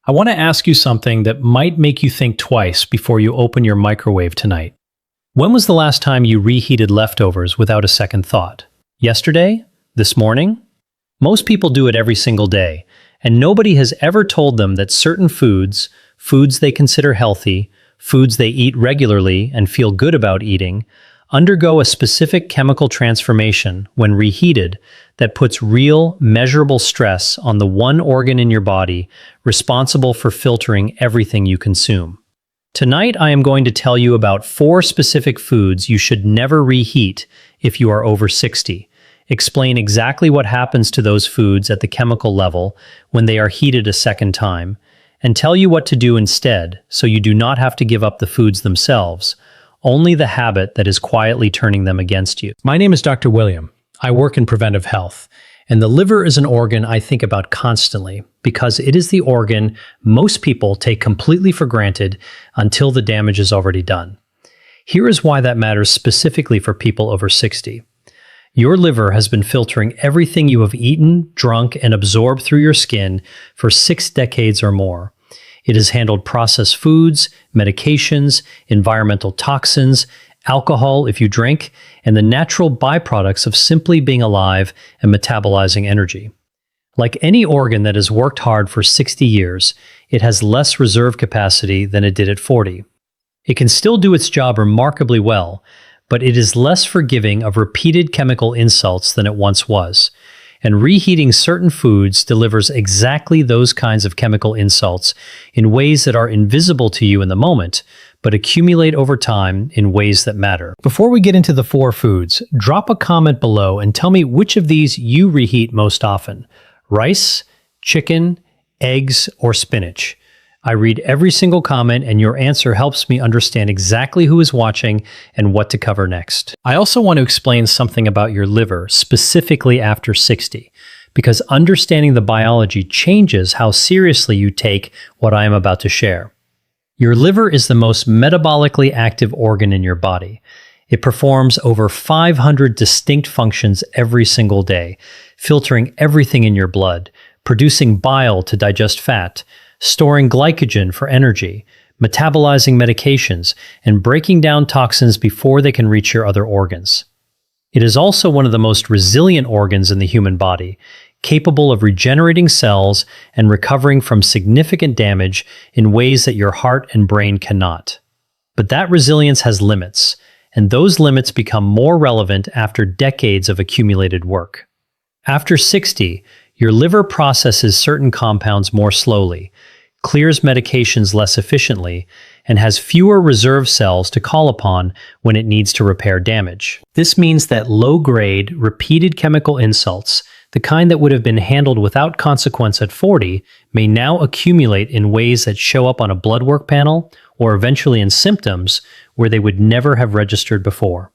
I want to ask you something that might make you think twice before you open your microwave tonight. When was the last time you reheated leftovers without a second thought? Yesterday? This morning? Most people do it every single day, and nobody has ever told them that certain foods they consider healthy, foods they eat regularly and feel good about eating, undergo a specific chemical transformation when reheated that puts real, measurable stress on the one organ in your body responsible for filtering everything you consume. Tonight, I am going to tell you about 4 specific foods you should never reheat if you are over 60. Explain exactly what happens to those foods at the chemical level when they are heated a second time, and tell you what to do instead so you do not have to give up the foods themselves, only the habit that is quietly turning them against you. My name is Dr. William. I work in preventive health, and the liver is an organ I think about constantly because it is the organ most people take completely for granted until the damage is already done. Here is why that matters specifically for people over 60. Your liver has been filtering everything you have eaten, drunk, and absorbed through your skin for 6 decades or more. It has handled processed foods, medications, environmental toxins, alcohol if you drink, and the natural byproducts of simply being alive and metabolizing energy. Like any organ that has worked hard for 60 years, it has less reserve capacity than it did at 40. It can still do its job remarkably well, but it is less forgiving of repeated chemical insults than it once was. And reheating certain foods delivers exactly those kinds of chemical insults in ways that are invisible to you in the moment, but accumulate over time in ways that matter. Before we get into the 4 foods, drop a comment below and tell me which of these you reheat most often: rice, chicken, eggs, or spinach. I read every single comment, and your answer helps me understand exactly who is watching and what to cover next. I also want to explain something about your liver, specifically after 60, because understanding the biology changes how seriously you take what I am about to share. Your liver is the most metabolically active organ in your body. It performs over 500 distinct functions every single day, filtering everything in your blood, producing bile to digest fat, storing glycogen for energy, metabolizing medications, and breaking down toxins before they can reach your other organs. It is also one of the most resilient organs in the human body, capable of regenerating cells and recovering from significant damage in ways that your heart and brain cannot. But that resilience has limits, and those limits become more relevant after decades of accumulated work. After 60, your liver processes certain compounds more slowly, clears medications less efficiently, and has fewer reserve cells to call upon when it needs to repair damage. This means that low-grade, repeated chemical insults, the kind that would have been handled without consequence at 40, may now accumulate in ways that show up on a blood work panel or eventually in symptoms where they would never have registered before.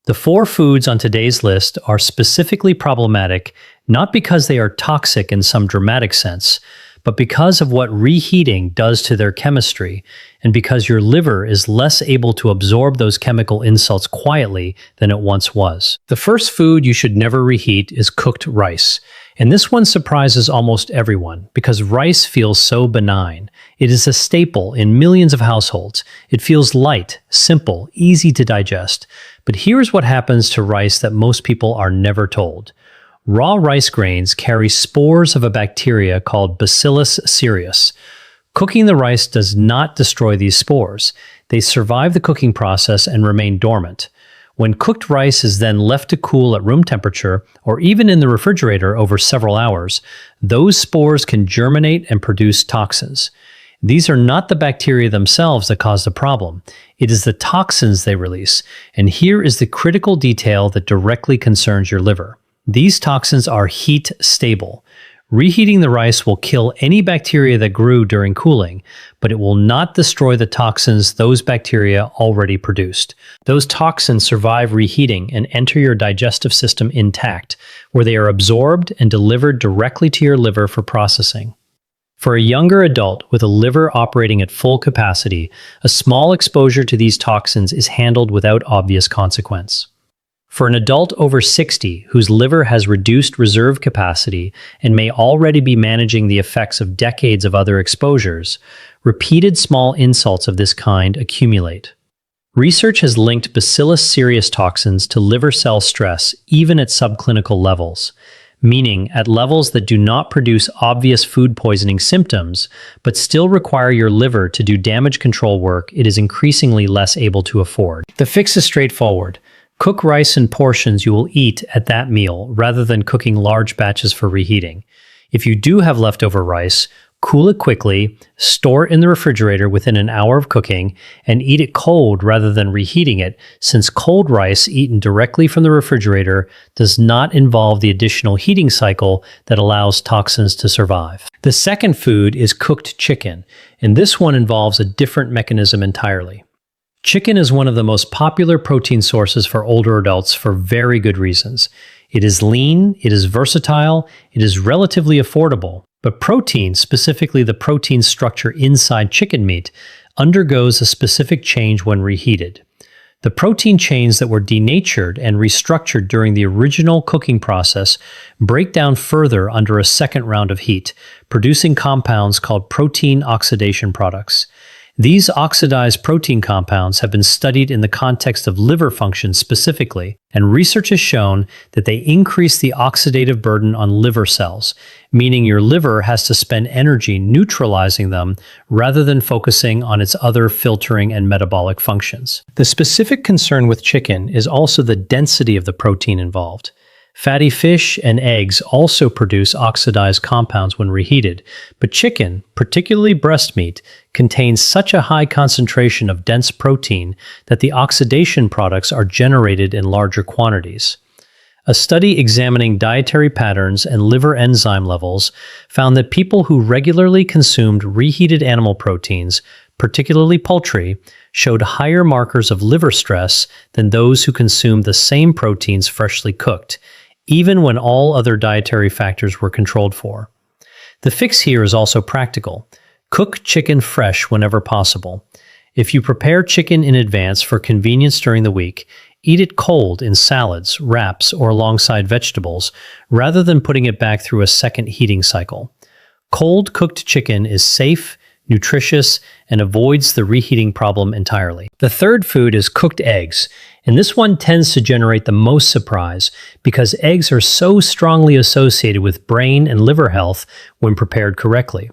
The 4 foods on today's list are specifically problematic not because they are toxic in some dramatic sense, but because of what reheating does to their chemistry, and because your liver is less able to absorb those chemical insults quietly than it once was. The first food you should never reheat is cooked rice. And this one surprises almost everyone because rice feels so benign. It is a staple in millions of households. It feels light, simple, easy to digest. But here's what happens to rice that most people are never told. Raw rice grains carry spores of a bacteria called Bacillus cereus. Cooking the rice does not destroy these spores. They survive the cooking process and remain dormant. When cooked rice is then left to cool at room temperature, or even in the refrigerator over several hours, those spores can germinate and produce toxins. These are not the bacteria themselves that cause the problem. It is the toxins they release, and here is the critical detail that directly concerns your liver. These toxins are heat stable. Reheating the rice will kill any bacteria that grew during cooling, but it will not destroy the toxins those bacteria already produced. Those toxins survive reheating and enter your digestive system intact, where they are absorbed and delivered directly to your liver for processing. For a younger adult with a liver operating at full capacity, a small exposure to these toxins is handled without obvious consequence. For an adult over 60 whose liver has reduced reserve capacity and may already be managing the effects of decades of other exposures, repeated small insults of this kind accumulate. Research has linked Bacillus cereus toxins to liver cell stress even at subclinical levels, meaning at levels that do not produce obvious food poisoning symptoms, but still require your liver to do damage control work it is increasingly less able to afford. The fix is straightforward. Cook rice in portions you will eat at that meal rather than cooking large batches for reheating. If you do have leftover rice, cool it quickly, store it in the refrigerator within an hour of cooking, and eat it cold rather than reheating it, since cold rice eaten directly from the refrigerator does not involve the additional heating cycle that allows toxins to survive. The second food is cooked chicken, and this one involves a different mechanism entirely. Chicken is one of the most popular protein sources for older adults for very good reasons. It is lean, it is versatile, it is relatively affordable. But protein, specifically the protein structure inside chicken meat, undergoes a specific change when reheated. The protein chains that were denatured and restructured during the original cooking process break down further under a second round of heat, producing compounds called protein oxidation products. These oxidized protein compounds have been studied in the context of liver function specifically, and research has shown that they increase the oxidative burden on liver cells, meaning your liver has to spend energy neutralizing them rather than focusing on its other filtering and metabolic functions. The specific concern with chicken is also the density of the protein involved. Fatty fish and eggs also produce oxidized compounds when reheated, but chicken, particularly breast meat, contains such a high concentration of dense protein that the oxidation products are generated in larger quantities. A study examining dietary patterns and liver enzyme levels found that people who regularly consumed reheated animal proteins, particularly poultry, showed higher markers of liver stress than those who consumed the same proteins freshly cooked, even when all other dietary factors were controlled for. The fix here is also practical. Cook chicken fresh whenever possible. If you prepare chicken in advance for convenience during the week, eat it cold in salads, wraps, or alongside vegetables, rather than putting it back through a second heating cycle. Cold cooked chicken is safe, nutritious, and avoids the reheating problem entirely. The third food is cooked eggs, and this one tends to generate the most surprise because eggs are so strongly associated with brain and liver health when prepared correctly.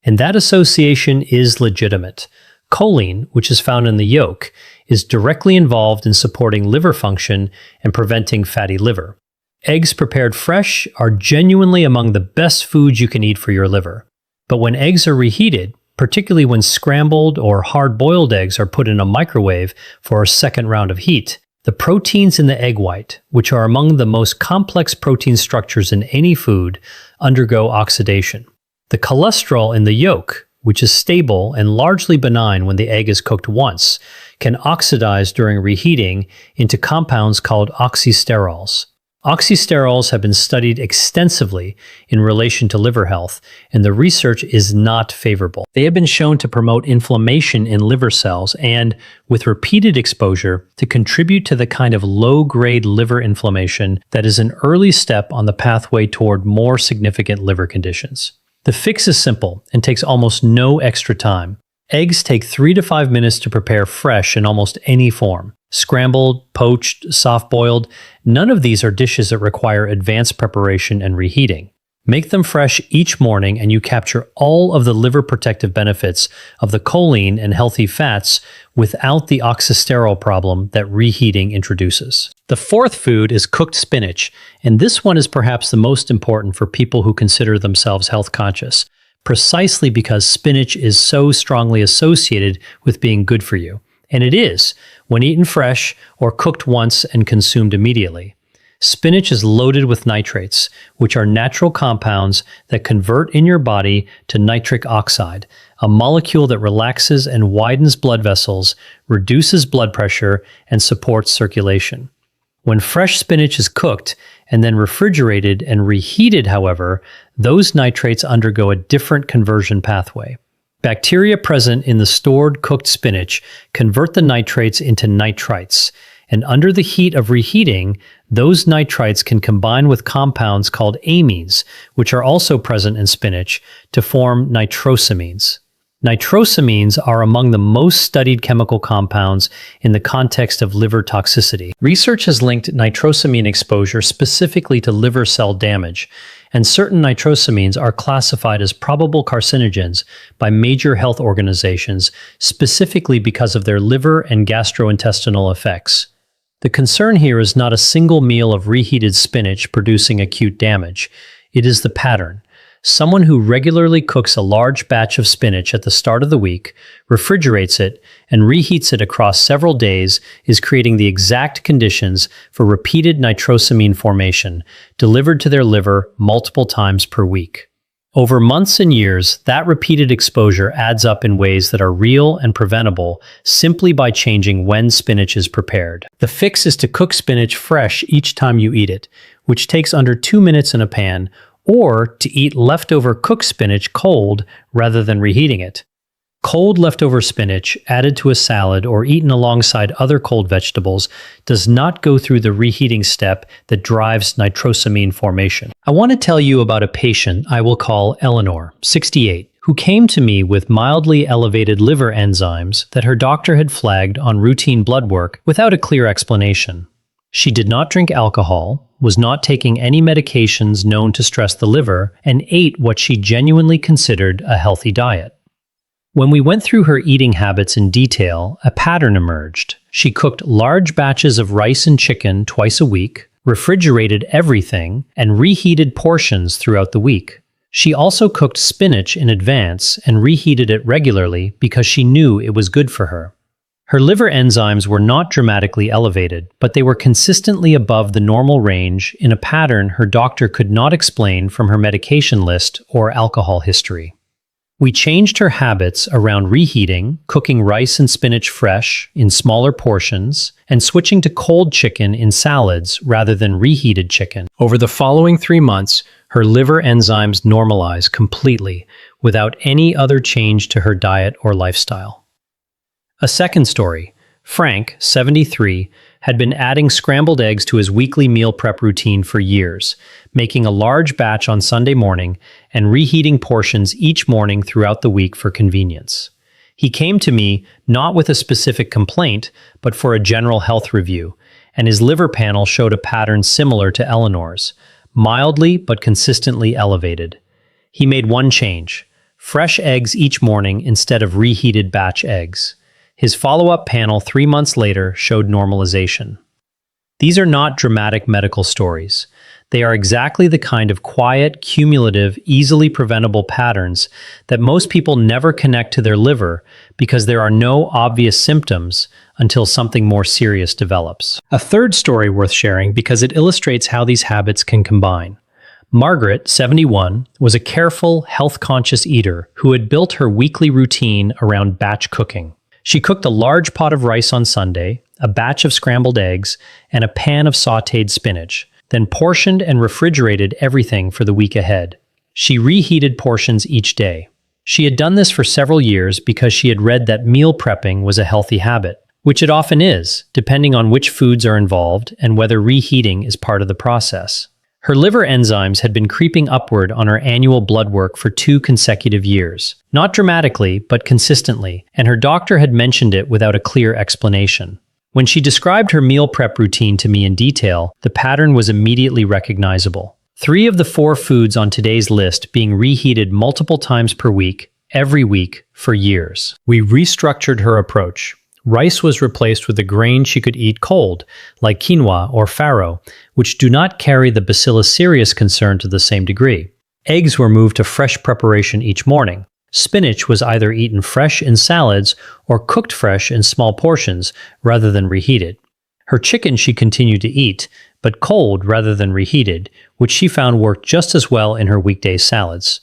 And that association is legitimate. Choline, which is found in the yolk, is directly involved in supporting liver function and preventing fatty liver. Eggs prepared fresh are genuinely among the best foods you can eat for your liver. But when eggs are reheated, particularly when scrambled or hard-boiled eggs are put in a microwave for a second round of heat, the proteins in the egg white, which are among the most complex protein structures in any food, undergo oxidation. The cholesterol in the yolk, which is stable and largely benign when the egg is cooked once, can oxidize during reheating into compounds called oxysterols. Oxysterols have been studied extensively in relation to liver health, and the research is not favorable. They have been shown to promote inflammation in liver cells and, with repeated exposure, to contribute to the kind of low-grade liver inflammation that is an early step on the pathway toward more significant liver conditions. The fix is simple and takes almost no extra time. Eggs take 3 to 5 minutes to prepare fresh in almost any form. Scrambled, poached, soft-boiled, none of these are dishes that require advanced preparation and reheating. Make them fresh each morning and you capture all of the liver protective benefits of the choline and healthy fats without the oxysterol problem that reheating introduces. The fourth food is cooked spinach, and this one is perhaps the most important for people who consider themselves health conscious, precisely because spinach is so strongly associated with being good for you. And it is, when eaten fresh or cooked once and consumed immediately. Spinach is loaded with nitrates, which are natural compounds that convert in your body to nitric oxide, a molecule that relaxes and widens blood vessels, reduces blood pressure, and supports circulation. When fresh spinach is cooked and then refrigerated and reheated, however, those nitrates undergo a different conversion pathway. Bacteria present in the stored cooked spinach convert the nitrates into nitrites, and under the heat of reheating, those nitrites can combine with compounds called amines, which are also present in spinach, to form nitrosamines. Nitrosamines are among the most studied chemical compounds in the context of liver toxicity. Research has linked nitrosamine exposure specifically to liver cell damage, and certain nitrosamines are classified as probable carcinogens by major health organizations specifically because of their liver and gastrointestinal effects. The concern here is not a single meal of reheated spinach producing acute damage. It is the pattern. Someone who regularly cooks a large batch of spinach at the start of the week, refrigerates it, and reheats it across several days is creating the exact conditions for repeated nitrosamine formation, delivered to their liver multiple times per week. Over months and years, that repeated exposure adds up in ways that are real and preventable simply by changing when spinach is prepared. The fix is to cook spinach fresh each time you eat it, which takes under 2 minutes in a pan, or to eat leftover cooked spinach cold rather than reheating it. Cold leftover spinach, added to a salad or eaten alongside other cold vegetables, does not go through the reheating step that drives nitrosamine formation. I want to tell you about a patient I will call Eleanor, 68, who came to me with mildly elevated liver enzymes that her doctor had flagged on routine blood work without a clear explanation. She did not drink alcohol, was not taking any medications known to stress the liver, and ate what she genuinely considered a healthy diet. When we went through her eating habits in detail, a pattern emerged. She cooked large batches of rice and chicken twice a week, refrigerated everything, and reheated portions throughout the week. She also cooked spinach in advance and reheated it regularly because she knew it was good for her. Her liver enzymes were not dramatically elevated, but they were consistently above the normal range in a pattern her doctor could not explain from her medication list or alcohol history. We changed her habits around reheating, cooking rice and spinach fresh in smaller portions, and switching to cold chicken in salads rather than reheated chicken. Over the following 3 months, her liver enzymes normalized completely without any other change to her diet or lifestyle. A second story. Frank, 73, had been adding scrambled eggs to his weekly meal prep routine for years, making a large batch on Sunday morning and reheating portions each morning throughout the week for convenience. He came to me not with a specific complaint, but for a general health review, and his liver panel showed a pattern similar to Eleanor's, mildly but consistently elevated. He made one change: fresh eggs each morning instead of reheated batch eggs. His follow-up panel 3 months later showed normalization. These are not dramatic medical stories. They are exactly the kind of quiet, cumulative, easily preventable patterns that most people never connect to their liver because there are no obvious symptoms until something more serious develops. A third story worth sharing because it illustrates how these habits can combine. Margaret, 71, was a careful, health-conscious eater who had built her weekly routine around batch cooking. She cooked a large pot of rice on Sunday, a batch of scrambled eggs, and a pan of sautéed spinach, then portioned and refrigerated everything for the week ahead. She reheated portions each day. She had done this for several years because she had read that meal prepping was a healthy habit, which it often is, depending on which foods are involved and whether reheating is part of the process. Her liver enzymes had been creeping upward on her annual blood work for 2 consecutive years. Not dramatically, but consistently, and her doctor had mentioned it without a clear explanation. When she described her meal prep routine to me in detail, the pattern was immediately recognizable. 3 of the 4 foods on today's list being reheated multiple times per week, every week, for years. We restructured her approach. Rice was replaced with a grain she could eat cold, like quinoa or farro, which do not carry the Bacillus cereus concern to the same degree. Eggs were moved to fresh preparation each morning. Spinach was either eaten fresh in salads or cooked fresh in small portions rather than reheated. Her chicken she continued to eat, but cold rather than reheated, which she found worked just as well in her weekday salads.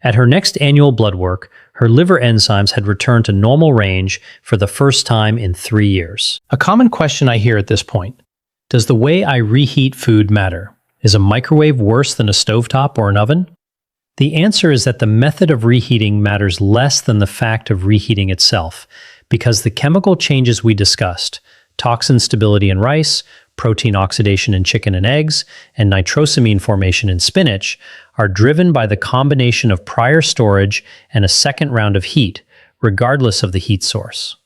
At her next annual blood work, her liver enzymes had returned to normal range for the first time in 3 years. A common question I hear at this point: does the way I reheat food matter? Is a microwave worse than a stovetop or an oven? The answer is that the method of reheating matters less than the fact of reheating itself, because the chemical changes we discussed, toxin stability in rice, protein oxidation in chicken and eggs, and nitrosamine formation in spinach, are driven by the combination of prior storage and a second round of heat, regardless of the heat source.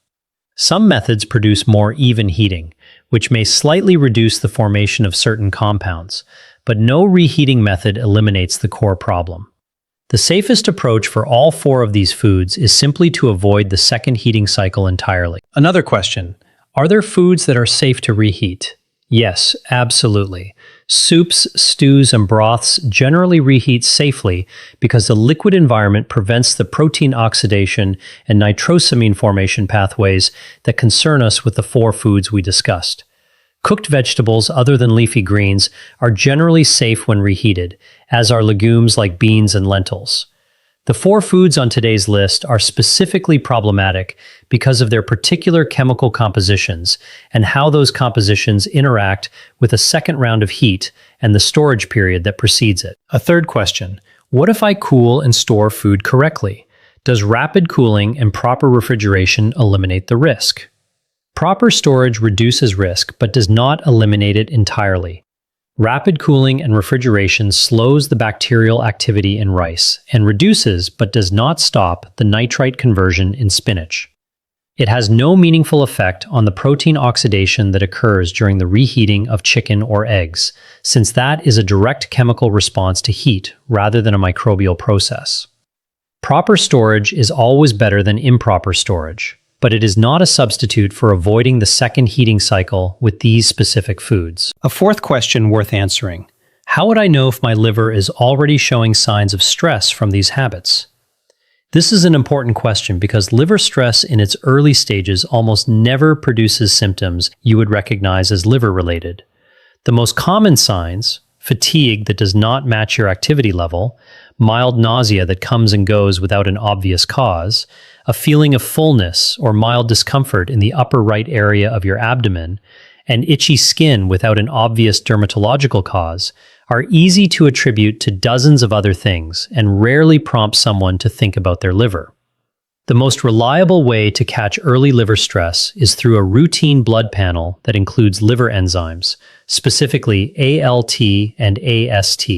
Some methods produce more even heating, which may slightly reduce the formation of certain compounds, but no reheating method eliminates the core problem. The safest approach for all four of these foods is simply to avoid the second heating cycle entirely. Another question: are there foods that are safe to reheat? Yes, absolutely. Soups, stews, and broths generally reheat safely because the liquid environment prevents the protein oxidation and nitrosamine formation pathways that concern us with the four foods we discussed. Cooked vegetables other than leafy greens are generally safe when reheated, as are legumes like beans and lentils. The four foods on today's list are specifically problematic because of their particular chemical compositions and how those compositions interact with a second round of heat and the storage period that precedes it. A third question: what if I cool and store food correctly? Does rapid cooling and proper refrigeration eliminate the risk? Proper storage reduces risk but does not eliminate it entirely. Rapid cooling and refrigeration slows the bacterial activity in rice and reduces but does not stop the nitrite conversion in spinach. It has no meaningful effect on the protein oxidation that occurs during the reheating of chicken or eggs, since that is a direct chemical response to heat rather than a microbial process. Proper storage is always better than improper storage, but it is not a substitute for avoiding the second heating cycle with these specific foods. A fourth question worth answering: how would I know if my liver is already showing signs of stress from these habits? This is an important question because liver stress in its early stages almost never produces symptoms you would recognize as liver-related. The most common signs: fatigue that does not match your activity level, mild nausea that comes and goes without an obvious cause, a feeling of fullness or mild discomfort in the upper right area of your abdomen, and itchy skin without an obvious dermatological cause, are easy to attribute to dozens of other things and rarely prompt someone to think about their liver. The most reliable way to catch early liver stress is through a routine blood panel that includes liver enzymes, specifically ALT and AST.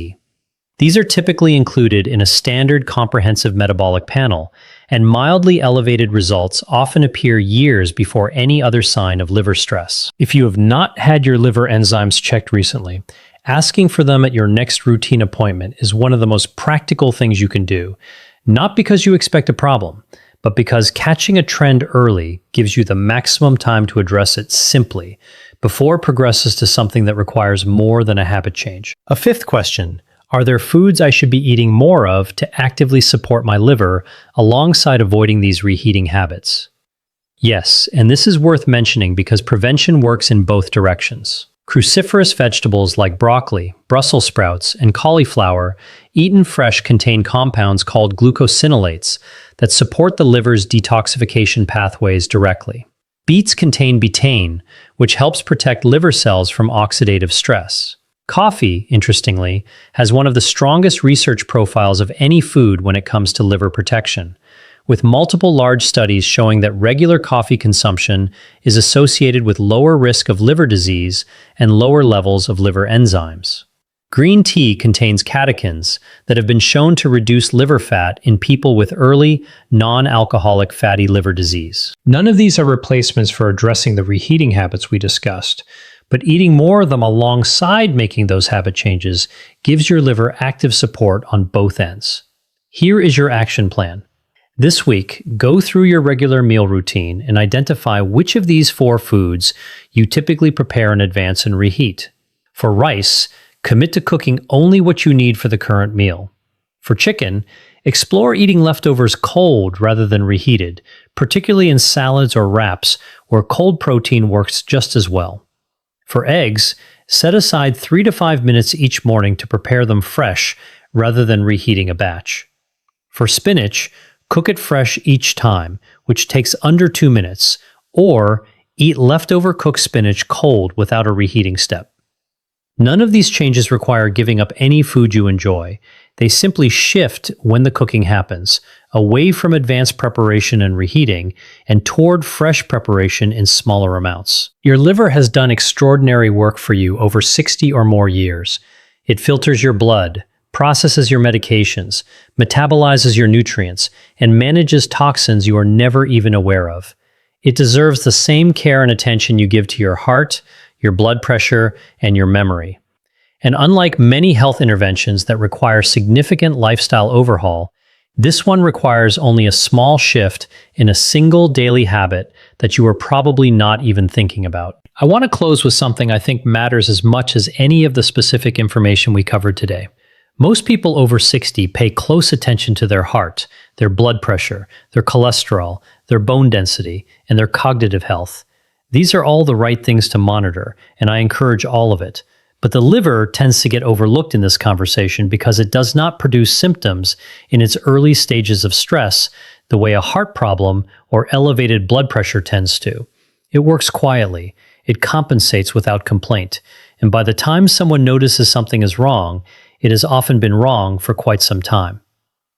These are typically included in a standard comprehensive metabolic panel, and mildly elevated results often appear years before any other sign of liver stress. If you have not had your liver enzymes checked recently, asking for them at your next routine appointment is one of the most practical things you can do, not because you expect a problem, but because catching a trend early gives you the maximum time to address it simply, before it progresses to something that requires more than a habit change. A fifth question: are there foods I should be eating more of to actively support my liver alongside avoiding these reheating habits? Yes, and this is worth mentioning because prevention works in both directions. Cruciferous vegetables like broccoli, Brussels sprouts, and cauliflower, eaten fresh, contain compounds called glucosinolates that support the liver's detoxification pathways directly. Beets contain betaine, which helps protect liver cells from oxidative stress. Coffee, interestingly, has one of the strongest research profiles of any food when it comes to liver protection, with multiple large studies showing that regular coffee consumption is associated with lower risk of liver disease and lower levels of liver enzymes. Green tea contains catechins that have been shown to reduce liver fat in people with early, non-alcoholic fatty liver disease. None of these are replacements for addressing the reheating habits we discussed, but eating more of them alongside making those habit changes gives your liver active support on both ends. Here is your action plan. This week, go through your regular meal routine and identify which of these four foods you typically prepare in advance and reheat. For rice, commit to cooking only what you need for the current meal. For chicken, explore eating leftovers cold rather than reheated, particularly in salads or wraps where cold protein works just as well. For eggs, set aside 3 to 5 minutes each morning to prepare them fresh rather than reheating a batch. For spinach, cook it fresh each time, which takes under 2 minutes, or eat leftover cooked spinach cold without a reheating step. None of these changes require giving up any food you enjoy. They simply shift when the cooking happens, away from advanced preparation and reheating, and toward fresh preparation in smaller amounts. Your liver has done extraordinary work for you over 60 or more years. It filters your blood, processes your medications, metabolizes your nutrients, and manages toxins you are never even aware of. It deserves the same care and attention you give to your heart, your blood pressure, and your memory. And unlike many health interventions that require significant lifestyle overhaul, this one requires only a small shift in a single daily habit that you are probably not even thinking about. I want to close with something I think matters as much as any of the specific information we covered today. Most people over 60 pay close attention to their heart, their blood pressure, their cholesterol, their bone density, and their cognitive health. These are all the right things to monitor, and I encourage all of it. But the liver tends to get overlooked in this conversation because it does not produce symptoms in its early stages of stress the way a heart problem or elevated blood pressure tends to. It works quietly, it compensates without complaint, and by the time someone notices something is wrong, it has often been wrong for quite some time.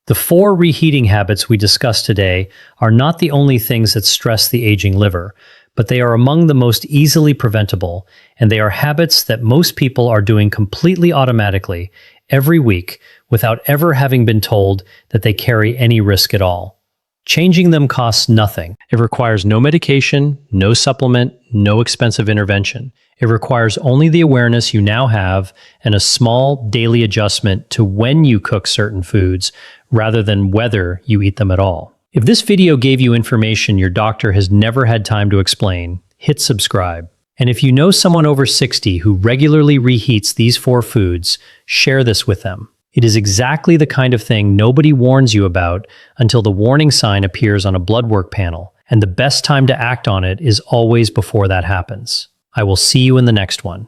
The 4 reheating habits we discussed today are not the only things that stress the aging liver, but they are among the most easily preventable, and they are habits that most people are doing completely automatically every week without ever having been told that they carry any risk at all. Changing them costs nothing. It requires no medication, no supplement, no expensive intervention. It requires only the awareness you now have and a small daily adjustment to when you cook certain foods rather than whether you eat them at all. If this video gave you information your doctor has never had time to explain, hit subscribe. And if you know someone over 60 who regularly reheats these 4 foods, share this with them. It is exactly the kind of thing nobody warns you about until the warning sign appears on a blood work panel, and the best time to act on it is always before that happens. I will see you in the next one.